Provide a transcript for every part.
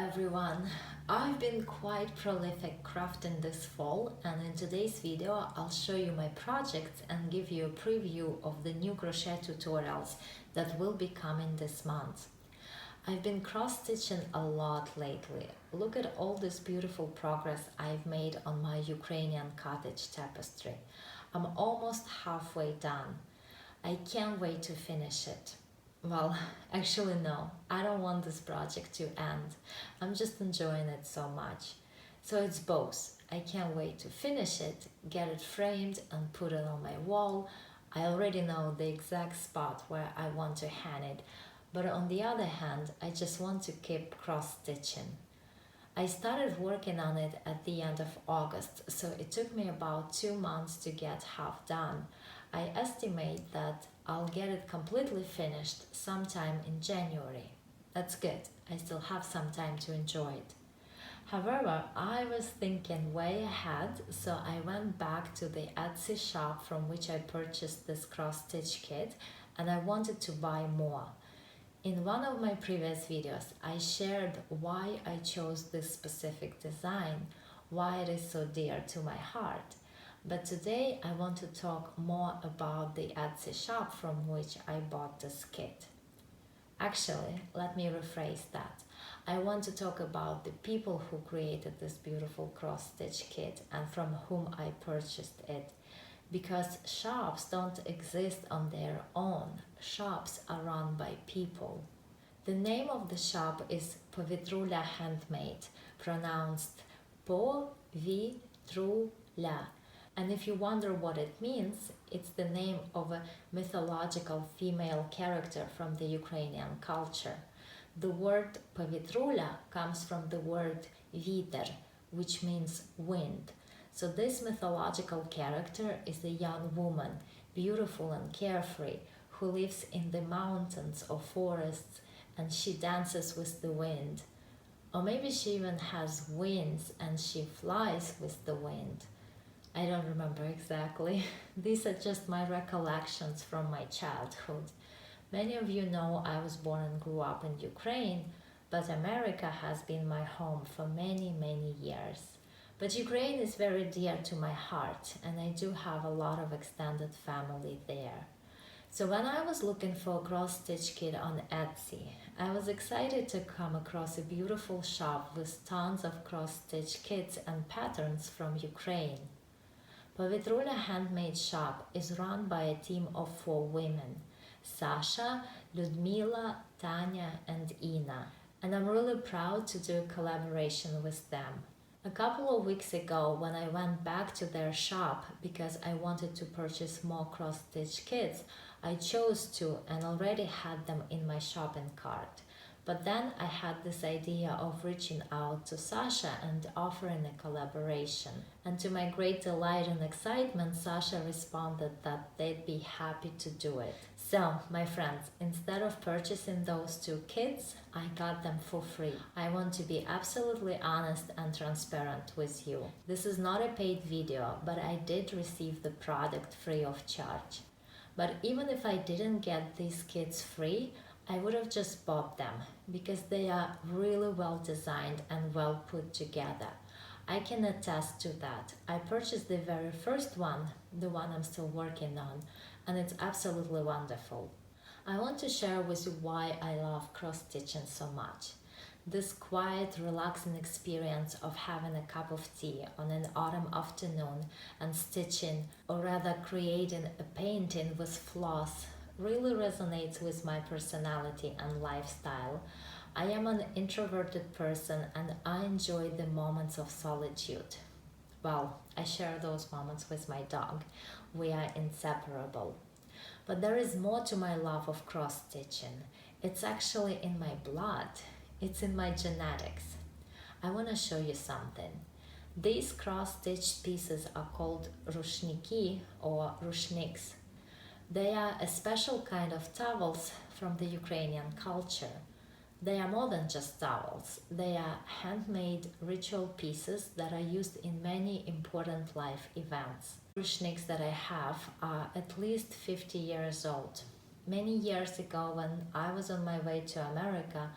everyone! I've been quite prolific crafting this fall, and in today's video I'll show you my projects and give you a preview of the new crochet tutorials that will be coming this month. I've been cross-stitching a lot lately. Look at all this beautiful progress I've made on my Ukrainian cottage tapestry. I'm almost halfway done. I can't wait to finish it. Well, actually no, I don't want this project to end. I'm just enjoying it so much. So it's both. I can't wait to finish it, get it framed and put it on my wall. I already know the exact spot where I want to hang it, but on the other hand, I just want to keep cross-stitching. I started working on it at the end of August, so it took me about 2 months to get half done. I estimate that I'll get it completely finished sometime in January. That's good, I still have some time to enjoy it. However, I was thinking way ahead, so I went back to the Etsy shop from which I purchased this cross-stitch kit, and I wanted to buy more. In one of my previous videos, I shared why I chose this specific design, why it is so dear to my heart. But today I want to talk more about the Etsy shop from which I bought this kit. Actually, let me rephrase that. I want to talk about the people who created this beautiful cross-stitch kit and from whom I purchased it. Because shops don't exist on their own. Shops are run by people. The name of the shop is Повітря Handmade, pronounced Po-vi-tru-la. And if you wonder what it means, it's the name of a mythological female character from the Ukrainian culture. The word повітря comes from the word вітер, which means wind. So this mythological character is a young woman, beautiful and carefree, who lives in the mountains or forests, and she dances with the wind. Or maybe she even has wings and she flies with the wind. I don't remember exactly. These are just my recollections from my childhood. Many of you know I was born and grew up in Ukraine, but America has been my home for many years. But Ukraine is very dear to my heart, and I do have a lot of extended family there. So when I was looking for a cross-stitch kit on Etsy, I was excited to come across a beautiful shop with tons of cross-stitch kits and patterns from Ukraine. Повітря Handmade shop is run by a team of 4 women, Sasha, Ludmila, Tanya and Ina, and I'm really proud to do a collaboration with them. A couple of weeks ago, when I went back to their shop because I wanted to purchase more cross-stitch kits, I chose to and already had them in my shopping cart. But then I had this idea of reaching out to Sasha and offering a collaboration. And to my great delight and excitement, Sasha responded that they'd be happy to do it. So, my friends, instead of purchasing those 2 kits, I got them for free. I want to be absolutely honest and transparent with you. This is not a paid video, but I did receive the product free of charge. But even if I didn't get these kits free, I would have just bought them because they are really well designed and well put together. I can attest to that. I purchased the very first one, the one I'm still working on, and it's absolutely wonderful. I want to share with you why I love cross-stitching so much. This quiet, relaxing experience of having a cup of tea on an autumn afternoon and stitching, or rather creating a painting with floss, really resonates with my personality and lifestyle. I am an introverted person and I enjoy the moments of solitude. Well, I share those moments with my dog. We are inseparable. But there is more to my love of cross-stitching. It's actually in my blood. It's in my genetics. I want to show you something. These cross-stitched pieces are called rushnyki or rushnyks. They are a special kind of towels from the Ukrainian culture. They are more than just towels. They are handmade ritual pieces that are used in many important life events. Rushnyks that I have are at least 50 years old. Many years ago, when I was on my way to America,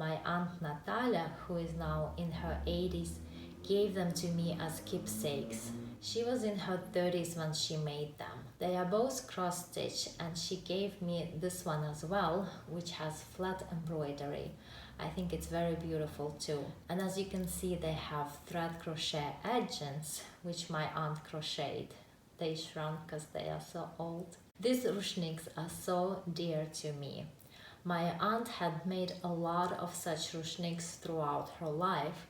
My aunt Natalia, who is now in her 80s, gave them to me as keepsakes. She was in her 30s when she made them. They are both cross-stitch, and she gave me this one as well, which has flat embroidery. I think it's very beautiful too. And as you can see, they have thread crochet edges, which my aunt crocheted. They shrunk because they are so old. These rushnyks are so dear to me. My aunt had made a lot of such rushnyks throughout her life,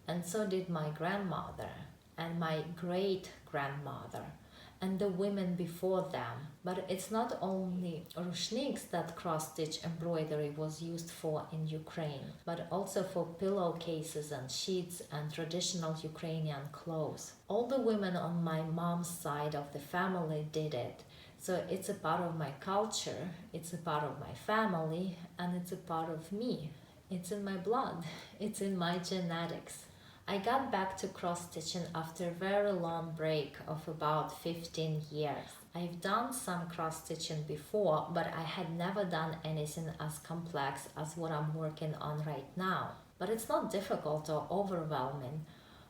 and so did my grandmother and my great-grandmother and the women before them. But it's not only rushnyks that cross-stitch embroidery was used for in Ukraine, but also for pillowcases and sheets and traditional Ukrainian clothes. All the women on my mom's side of the family did it. So it's a part of my culture, it's a part of my family, and it's a part of me. It's in my blood, it's in my genetics. I got back to cross-stitching after a very long break of about 15 years. I've done some cross-stitching before, but I had never done anything as complex as what I'm working on right now. But it's not difficult or overwhelming.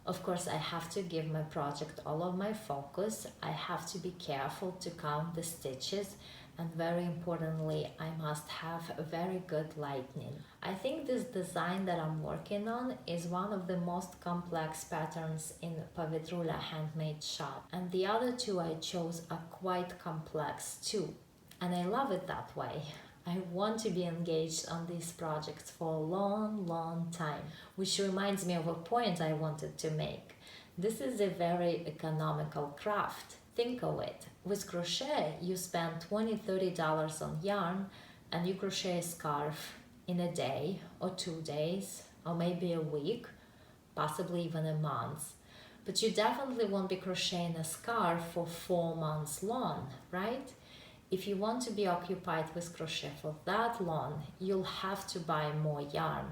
Of course, I have to give my project all of my focus. I have to be careful to count the stitches, and very importantly, I must have very good lighting. I think this design that I'm working on is one of the most complex patterns in Povitrula handmade shop, and the other two I chose are quite complex too, and I love it that way. I want to be engaged on these projects for a long time, which reminds me of a point I wanted to make. This is a very economical craft. Think of it. With crochet, you spend $20–30 on yarn and you crochet a scarf in a day or 2 days or maybe a week, possibly even a month. But you definitely won't be crocheting a scarf for 4 months long, right? If you want to be occupied with crochet for that long, you'll have to buy more yarn.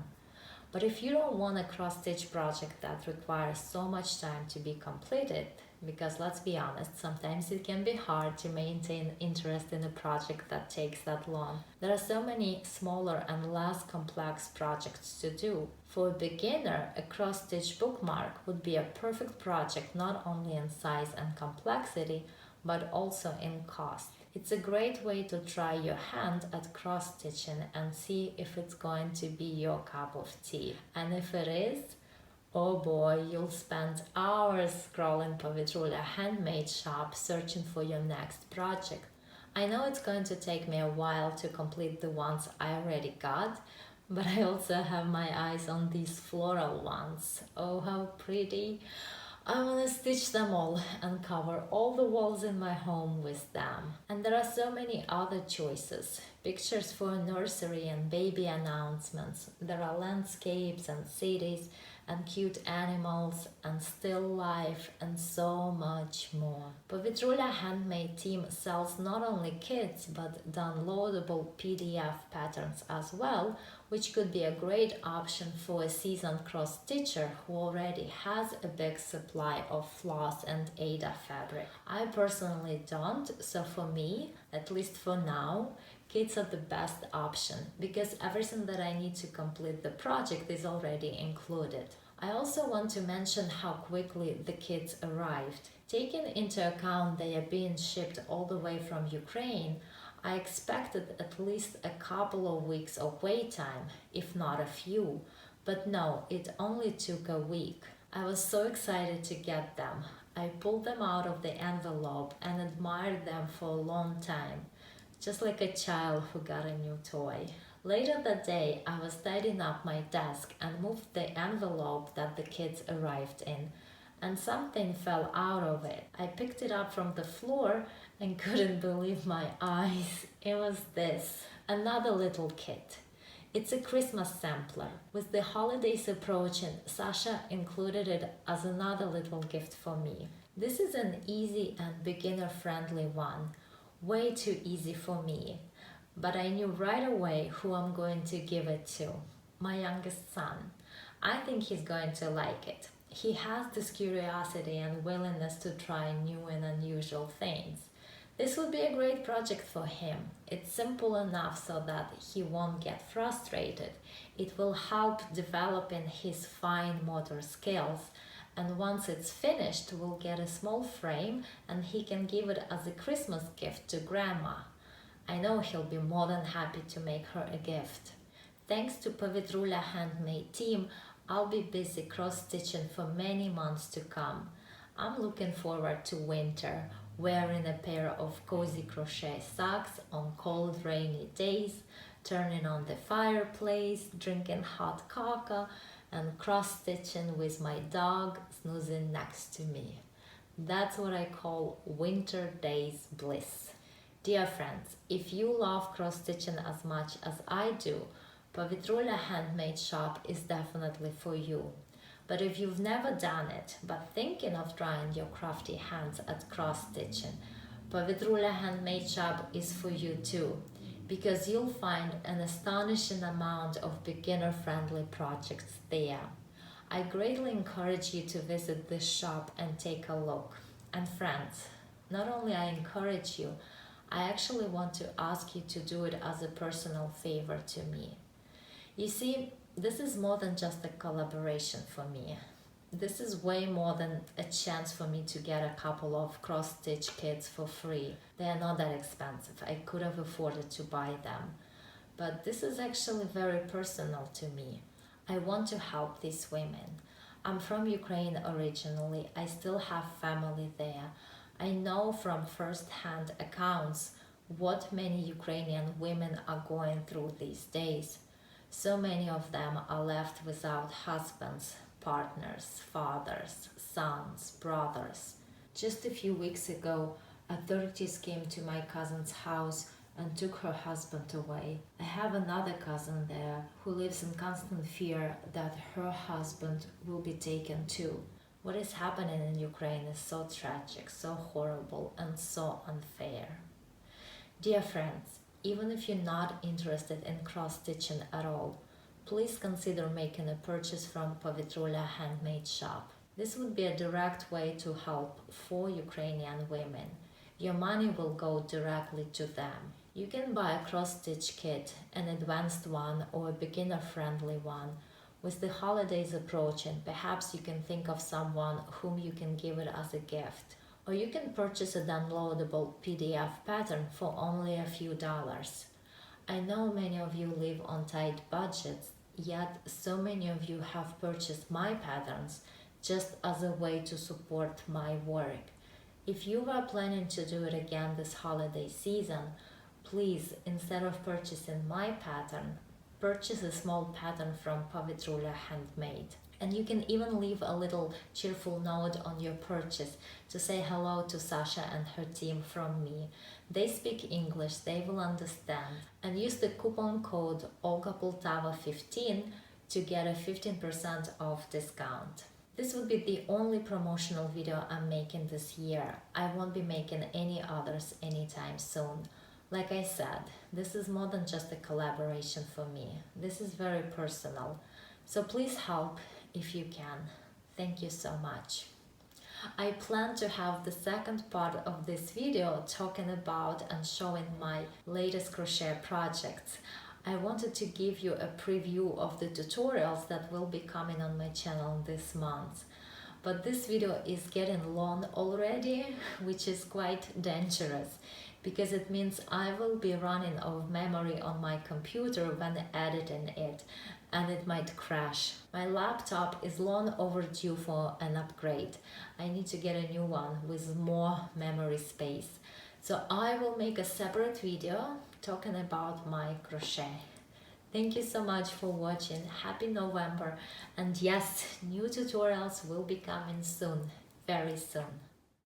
But if you don't want a cross-stitch project that requires so much time to be completed, because let's be honest, sometimes it can be hard to maintain interest in a project that takes that long. There are so many smaller and less complex projects to do. For a beginner, a cross-stitch bookmark would be a perfect project not only in size and complexity, but also in cost. It's a great way to try your hand at cross-stitching and see if it's going to be your cup of tea. And if it is, oh boy, you'll spend hours scrolling Povitrula handmade shop searching for your next project. I know it's going to take me a while to complete the ones I already got, but I also have my eyes on these floral ones. Oh, how pretty! I want to stitch them all and cover all the walls in my home with them. And there are so many other choices. Pictures for a nursery and baby announcements. There are landscapes and cities and cute animals and still life and so much more. Povitrula Handmade team sells not only kits but downloadable PDF patterns as well, which could be a great option for a seasoned cross-stitcher who already has a big supply of floss and Aida fabric. I personally don't, so for me, at least for now, kits are the best option because everything that I need to complete the project is already included. I also want to mention how quickly the kits arrived. Taking into account they are being shipped all the way from Ukraine, I expected at least a couple of weeks of wait time, if not a few, but no, it only took a week. I was so excited to get them. I pulled them out of the envelope and admired them for a long time, just like a child who got a new toy. Later that day, I was tidying up my desk and moved the envelope that the kits arrived in, and something fell out of it. I picked it up from the floor and couldn't believe my eyes. It was this, another little kit. It's a Christmas sampler. With the holidays approaching, Sasha included it as another little gift for me. This is an easy and beginner-friendly one. Way too easy for me. But I knew right away who I'm going to give it to. My youngest son. I think he's going to like it. He has this curiosity and willingness to try new and unusual things. This would be a great project for him. It's simple enough so that he won't get frustrated. It will help developing his fine motor skills, and once it's finished, we'll get a small frame and he can give it as a Christmas gift to Grandma. I know he'll be more than happy to make her a gift. Thanks to Povitrula handmade team, I'll be busy cross-stitching for many months to come. I'm looking forward to winter, wearing a pair of cozy crochet socks on cold rainy days, turning on the fireplace, drinking hot cocoa, and cross-stitching with my dog snoozing next to me. That's what I call winter days bliss. Dear friends, if you love cross-stitching as much as I do, Povitrula Handmade Shop is definitely for you. But if you've never done it, but thinking of trying your crafty hands at cross-stitching, Povitrula Handmade Shop is for you too, because you'll find an astonishing amount of beginner-friendly projects there. I greatly encourage you to visit this shop and take a look. And friends, not only I encourage you, I actually want to ask you to do it as a personal favor to me. You see, this is more than just a collaboration for me. This is way more than a chance for me to get a couple of cross-stitch kits for free. They are not that expensive. I could have afforded to buy them. But this is actually very personal to me. I want to help these women. I'm from Ukraine originally. I still have family there. I know from first-hand accounts what many Ukrainian women are going through these days. So many of them are left without husbands, partners, fathers, sons, brothers. Just a few weeks ago, authorities came to my cousin's house and took her husband away. I have another cousin there who lives in constant fear that her husband will be taken too. What is happening in Ukraine is so tragic, so horrible, and so unfair. Dear friends, even if you're not interested in cross-stitching at all, please consider making a purchase from Povitrula Handmade Shop. This would be a direct way to help 4 Ukrainian women. Your money will go directly to them. You can buy a cross-stitch kit, an advanced one or a beginner-friendly one. With the holidays approaching, perhaps you can think of someone whom you can give it as a gift. Or you can purchase a downloadable PDF pattern for only a few dollars. I know many of you live on tight budgets, yet so many of you have purchased my patterns just as a way to support my work. If you are planning to do it again this holiday season, please, instead of purchasing my pattern, purchase a small pattern from Povitrula Handmade. And you can even leave a little cheerful note on your purchase to say hello to Sasha and her team from me. They speak English, they will understand. And use the coupon code Olga Poltava 15 to get a 15% off discount. This would be the only promotional video I'm making this year. I won't be making any others anytime soon. Like I said, this is more than just a collaboration for me. This is very personal. So please help if you can. Thank you so much. I plan to have the second part of this video talking about and showing my latest crochet projects. I wanted to give you a preview of the tutorials that will be coming on my channel this month. But this video is getting long already, which is quite dangerous, because it means I will be running out of memory on my computer when editing it, and it might crash. My laptop is long overdue for an upgrade. I need to get a new one with more memory space. So I will make a separate video talking about my crochet. Thank you so much for watching. Happy November. And yes, new tutorials will be coming soon, very soon.